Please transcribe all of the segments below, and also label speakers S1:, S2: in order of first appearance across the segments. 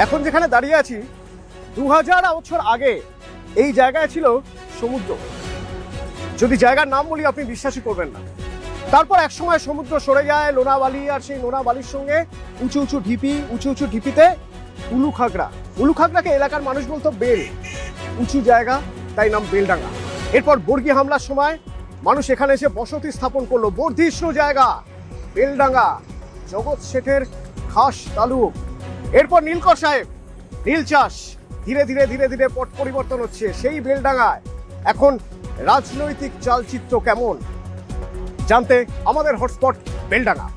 S1: এখন যেখানে দাঁড়িয়ে আছি 2000 বছর আগে এই জায়গায় ছিল সমুদ্র। যদি জায়গার নাম বলি আপনি বিশ্বাসই করবেন না। তারপর একসময় সমুদ্র সরে যায়, লোনাবালি, আর সেই লোনাবালির সঙ্গে উঁচু উঁচু ঢিপিতে উলুখাগড়াকে এলাকার মানুষ বলতো বেল, উঁচু জায়গা, তাই নাম বেলডাঙ্গা। এরপর বর্গী হামলার সময় মানুষ এখানে এসে বসতি স্থাপন করলো, বর্ধিষ্ণু জায়গা বেলডাঙ্গা, জগৎ শেঠের খাস তালুক। এরপর নীলকর সাহেব, নীল চাষ, ধীরে ধীরে ধীরে ধীরে পট পরিবর্তন হচ্ছে। সেই বেলডাঙ্গায় এখন রাজনৈতিক চালচিত্র কেমন জানতে আমাদের হটস্পট বেলডাঙ্গা।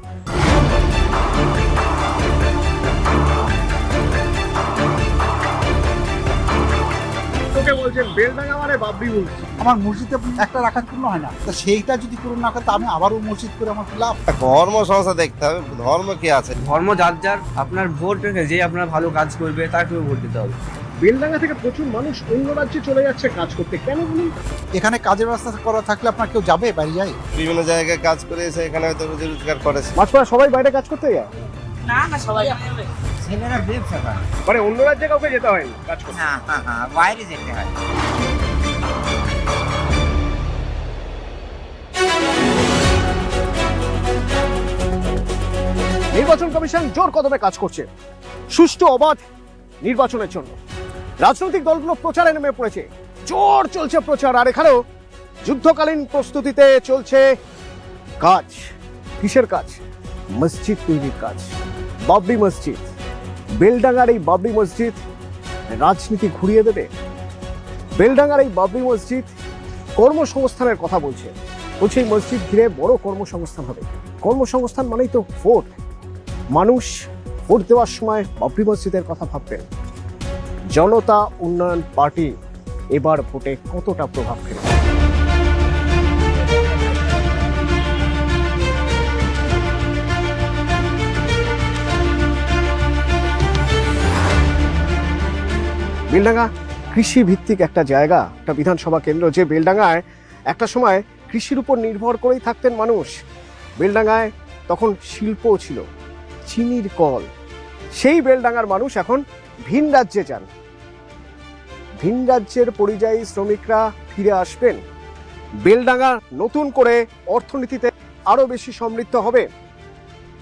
S1: তোকে বলছেন বেলডাঙ্গা মানে বাবরি বলছি।
S2: আমার মসজিদে একটা রাখার পূর্ণ হয় না, তো সেইটা যদি পূরণ না করে তা আমি আবারও মসজিদ করে আমার লাভ।
S3: ধর্ম সংস্থা দেখতে হবে, ধর্ম কি আছে।
S4: ধর্ম যার যার, আপনার ভোট যে আপনার ভালো কাজ করবে তাকে ভোট দিতে হবে।
S1: বেলডাঙ্গা থেকে প্রচুর মানুষ অন্য রাজ্যে চলে যাচ্ছে কাজ করতে, কেন বলুন?
S2: এখানে কাজের ব্যবস্থা করা থাকলে আপনার কেউ যাবে বাইরে যায়?
S3: বিভিন্ন জায়গায় কাজ করে এসে এখানে হয়তো রুজি রোজগার করেছে।
S1: মাছপাড়া সবাই বাইরে কাজ করতে যায়
S5: না সবাই
S4: ছেলেরা ব্যবসা করে,
S1: মানে অন্য রাজ্যে কাউকে যেতে হয় না কাজ করতে।
S5: হ্যাঁ বাইরে যেতে হয়।
S1: নির্বাচন কমিশন জোর কদমে কাজ করছে সুষ্ঠু অবাধ নির্বাচনের জন্য। রাজনৈতিক দলগুলো প্রচারে নেমে পড়েছে, জোর চলছে প্রচার। আর এখানেও যুদ্ধকালীন প্রস্তুতিতে চলছে কাজ। কিসের কাজ? মসজিদ তৈরির কাজ। বাবরি মসজিদ, বেলডাঙ্গার এই বাবরি মসজিদ রাজনীতি ঘুরিয়ে দেবে। বেলডাঙ্গার এই বাবরি মসজিদ কর্মসংস্থানের কথা বলছে এই মসজিদ ঘিরে বড় কর্মসংস্থান হবে। কর্মসংস্থান মানেই তো ভোট। মানুষ ভোট দেওয়ার সময় বাবরি মসজিদের কথা ভাববেন। জনতা উন্নয়ন পার্টি এবার ভোটে কতটা প্রভাব ফেলবে? বেলডাঙ্গা কৃষি ভিত্তিক একটা জায়গা, একটা বিধানসভা কেন্দ্র, যে বেলডাঙ্গায় একটা সময় কৃষির উপর নির্ভর করেই থাকতেন মানুষ। বেলডাঙ্গায় তখন শিল্পও ছিল, চিনির কল। সেই বেলডাঙ্গার মানুষ এখন ভিন রাজ্যে যান। ভিন রাজ্যের পরিযায়ী শ্রমিকরা ফিরে আসবেন। বেলডাঙ্গা নতুন করে অর্থনীতিতে আরো বেশি সমৃদ্ধ হবে।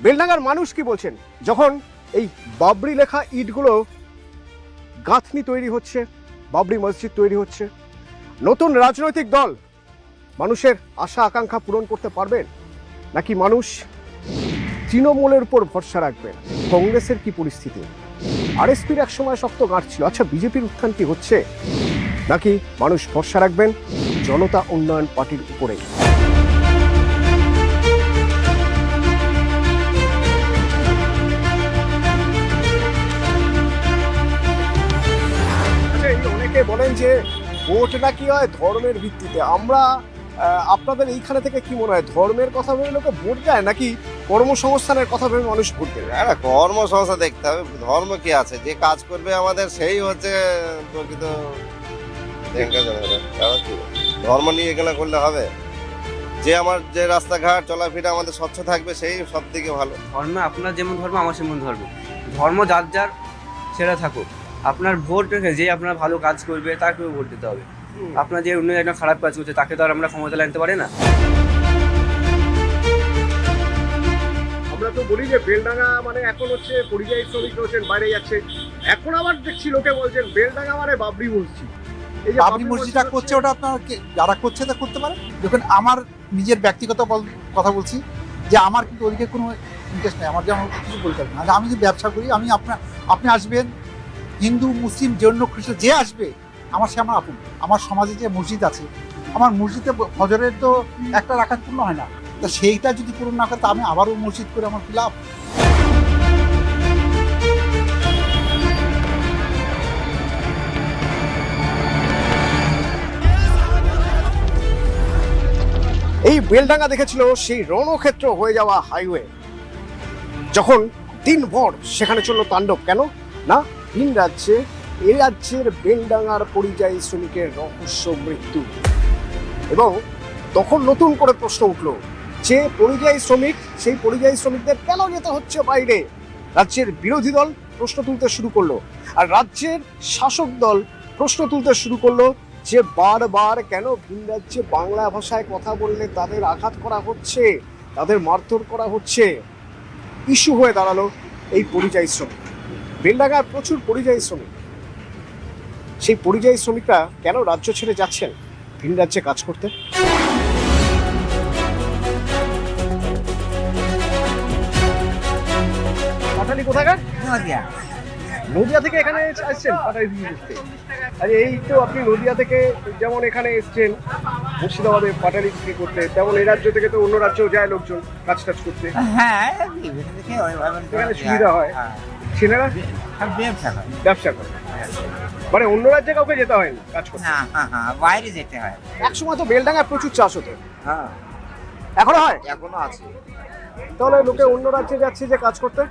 S1: বেলডাঙ্গার মানুষ কি বলছেন যখন এই বাবরি লেখা ইটগুলো গাঁথনি তৈরি হচ্ছে, বাবরি মসজিদ তৈরি হচ্ছে? নতুন রাজনৈতিক দল মানুষের আশা আকাঙ্ক্ষা পূরণ করতে পারবেন, নাকি মানুষ তৃণমূলের উপর ভরসা রাখবেন? কংগ্রেসের কি পরিস্থিতি? আরএসপির এক সময় শক্ত গাঁট ছিল, আচ্ছা বিজেপির উত্থান কি হচ্ছে? নাকি মানুষ ভরসা রাখবেন জনতা উন্নয়ন পার্টির উপরে? আচ্ছা, এই অনেকে বলেন যে ভোট নাকি হয় ধর্মের ভিত্তিতে। আমরা আপনাদের এইখানে থেকে কি মনে হয়, ধর্মের কথা ভেবে লোকে ভোট দেয় নাকি কর্মসংস্থানের কথা ভেবে মানুষ ভোট দেবে?
S3: না, কর্ম সংস্থা দেখতে হবে, ধর্ম কি আছে। যে কাজ করবে আমাদের সেই হচ্ছে প্রকৃত ধর্ম নিয়ে এখানে করলে হবে। যে আমার যে রাস্তাঘাট চলাফেরা আমাদের স্বচ্ছ থাকবে সেই সব থেকে ভালো।
S4: ধর্মে আপনার যেমন ধর্ম আমার সেমন ধর্ম, ধর্ম যার যার সেটা থাকুক। আপনার ভোট যে আপনার ভালো কাজ করবে তাকে ভোট দিতে হবে। আপনার যে অন্য একটা খারাপ কাজ করছে তাকে তো আর আমরা ক্ষমতা আনতে পারি না।
S1: আমরা তো বলি যে বেলডাঙ্গা মানে এখন হচ্ছে পরিযায়ী শ্রমিক রয়েছেন, বাইরে যাচ্ছে। এখন আবার দেখছি লোকে বলছেন বেলডাঙ্গা মানে বাবরি মসজিদ। এই যে
S2: বাবরি মসজিদটা করছে, ওটা আপনার যারা করছে তা করতে পারে। দেখুন, আমার নিজের ব্যক্তিগত কথা বলছি যে আমার কিন্তু ওদিকে কোনো ইন্টারেস্ট নেই। আমার যেমন কিছু পরিকল্পনা আছে, আমি যদি ব্যবসা করি, আমি আপনি আসবেন, হিন্দু মুসলিম জৈন খ্রিস্টান যে আসবে আমার সে আমার আপন। আমার সমাজে যে মসজিদ আছে, আমার মসজিদে ফজরের তো একটা রাখার পূর্ণ হয় না, তো সেইটা যদি পূরণ না করে তা আমি আবারও মসজিদ করে আমার কি লাভ?
S1: এই বেলডাঙ্গা দেখেছিল সেই রণক্ষেত্র হয়ে যাওয়া হাইওয়ে, যখন দিনভর সেখানে চলল তাণ্ডব। কেন না, ভিন রাজ্যে এ রাজ্যের বেলডাঙ্গার পরিযায়ী শ্রমিকের রহস্য মৃত্যু। এবং তখন নতুন করে প্রশ্ন উঠল যে পরিযায়ী শ্রমিক, সেই পরিযায়ী শ্রমিকদের কেন যেতে হচ্ছে বাইরে? রাজ্যের বিরোধী দল প্রশ্ন তুলতে শুরু করলো, আর রাজ্যের শাসক দল প্রশ্ন তুলতে শুরু করলো যে বারবার কেন ভিন রাজ্যে বাংলা ভাষায় কথা বললে তাদের আঘাত করা হচ্ছে, তাদের মারধর করা হচ্ছে। ইস্যু হয়ে দাঁড়ালো এই পরিযায়ী শ্রমিক। বেলডাঙ্গার প্রচুর পরিযায়ী শ্রমিক, সেই পরিযায়ী শ্রমিকরা কেন রাজ্য ছেড়ে যাচ্ছেন ভিন রাজ্যে কাজ করতে? পাটালি কোথাকার?
S5: নদিয়া।
S1: নদিয়া থেকে এখানে আসছেন পাটালি বিক্রি করতে? আর এই তো আপনি নদিয়া থেকে যেমন এখানে এসছেন মুর্শিদাবাদে পাটালি বিক্রি করতে, তেমন এই রাজ্য থেকে তো অন্য রাজ্যেও যায় লোকজন কাজ টাজ করতে,
S5: হ্যাঁ, বিভিন্ন দিকে
S1: এখানে সুবিধা হয়। ছেলেরা
S5: ব্যবসা করে।
S1: ব্যবসা করে, মানে অন্য রাজ্যে কাউকে যেতে হয় না কাজ করতে।
S5: হ্যাঁ, বাইরে যেতে হয়।
S1: একসময় তো বেলডাঙ্গায় প্রচুর চাষ হতো,
S3: হ্যাঁ,
S1: এখনো হয়?
S3: এখনো আছে।
S1: তাহলে লোকে অন্য রাজ্যে যাচ্ছে যে কাজ করতে?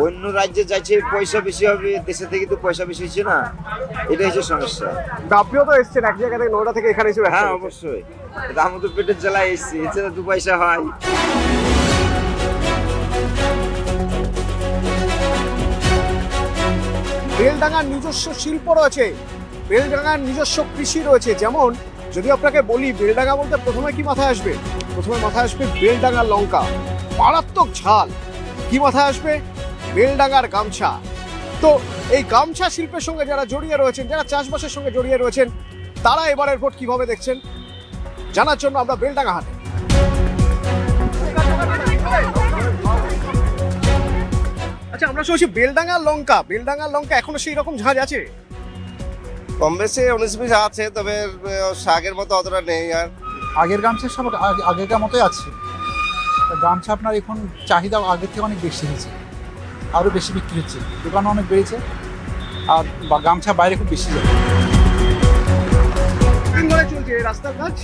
S3: অন্য রাজ্যে যাচ্ছে, পয়সা বেশি হবে, দেশে থেকে তো পয়সা বেশি হচ্ছে না, এটা হচ্ছে সমস্যা।
S1: আপনিও তো এসছেন এক জায়গা থেকে, নোয়েডা থেকে এখানে এসে ব্যবসা
S3: হ্যাঁ,
S1: করতে।
S3: অবশ্যই, এটা আমাদের পেটের জ্বালায় এসছি, এছাড়া দু পয়সা হয়।
S1: বেলডাঙ্গার নিজস্ব শিল্প রয়েছে, বেলডাঙ্গার নিজস্ব কৃষি রয়েছে। যেমন যদি আপনাকে বলি বেলডাঙ্গা বলতে প্রথমে কি মাথায় আসবে? প্রথমে মাথায় আসবে বেলডাঙ্গার লঙ্কা, মারাত্মক ঝাল। কি মাথায় আসবে? বেলডাঙ্গার গামছা। তো এই গামছা শিল্পের সঙ্গে যারা জড়িয়ে রয়েছেন, যারা চাষবাসের সঙ্গে জড়িয়ে রয়েছেন, তারা এবারের ভোট কিভাবে দেখছেন জানার জন্য আমরা বেলডাঙ্গা হাটে। আচ্ছা, আমরা শুনছি বেলডাঙ্গার লঙ্কা, বেলডাঙ্গার লঙ্কা এখনো সেই রকম ঝাঁজ আছে?
S3: কম বেশি 19-20 আছে, তবে শাকের মতো অতটা নেই। আর
S2: আগের গামছা সব আগেকার মতোই আছে। তা গামছা আপনার এখন চাহিদা আগের থেকে অনেক বেশি হয়েছে, আরও বেশি বিক্রি হচ্ছে, দোকানও অনেক বেড়েছে, আর গামছা বাইরে খুব বেশি যায়।
S1: দিন ধরে চলছে এই রাস্তার কাজ?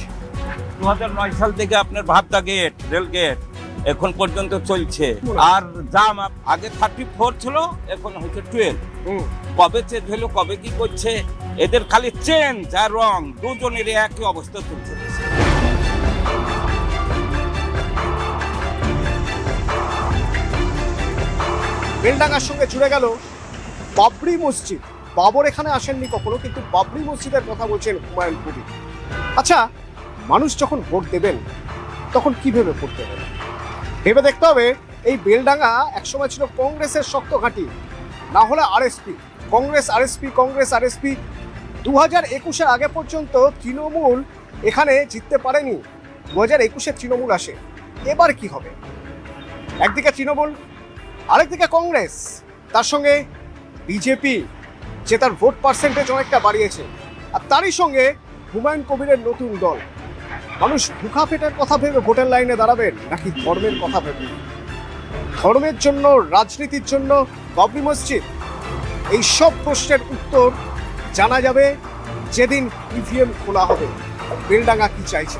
S6: 2009 সাল থেকে আপনার ভাবতা গেট, রেল গেট এখন পর্যন্ত চলছে। আর জাম আগে 34 ছিল, এখন হচ্ছে 12। কবে চেঞ্জ হলো, কবে কি করছে, এদের খালি চেঞ্জ আর রং, দুজনের একই অবস্থা চলছে।
S1: বেলডাঙ্গার সঙ্গে জুড়ে গেল বাবরি মসজিদ। বাবর এখানে আসেননি কখনো, কিন্তু বাবরি মসজিদের কথা বলছেন হুমায়ুন কবির। আচ্ছা, মানুষ যখন ভোট দেবেন তখন কি ভেবে ভোট দেবেন? ভেবে দেখতে হবে এই বেলডাঙ্গা একসময় ছিল কংগ্রেসের শক্ত ঘাঁটি, না হলে আরএসপি। কংগ্রেস আরএসপি, কংগ্রেস আরএসপি। 2021-এর আগে পর্যন্ত তৃণমূল এখানে জিততে পারেনি। 2021-এ তৃণমূল আসে। এবার কি হবে? একদিকে তৃণমূল, আরেকদিকে কংগ্রেস, তার সঙ্গে বিজেপি যে তার ভোট পার্সেন্টেজ অনেকটা বাড়িয়েছে, আর তারই সঙ্গে হুমায়ুন কবিরের নতুন দল। মানুষ ভুখা পেটের কথা ভেবে ভোটের লাইনে দাঁড়াবেন নাকি ধর্মের কথা ভেবে? ধর্মের জন্য, রাজনীতির জন্য বাবরি মসজিদ? এই সব প্রশ্নের উত্তর জানা যাবে যেদিন ইভিএম খোলা হবে। বেলডাঙ্গা কি চাইছে।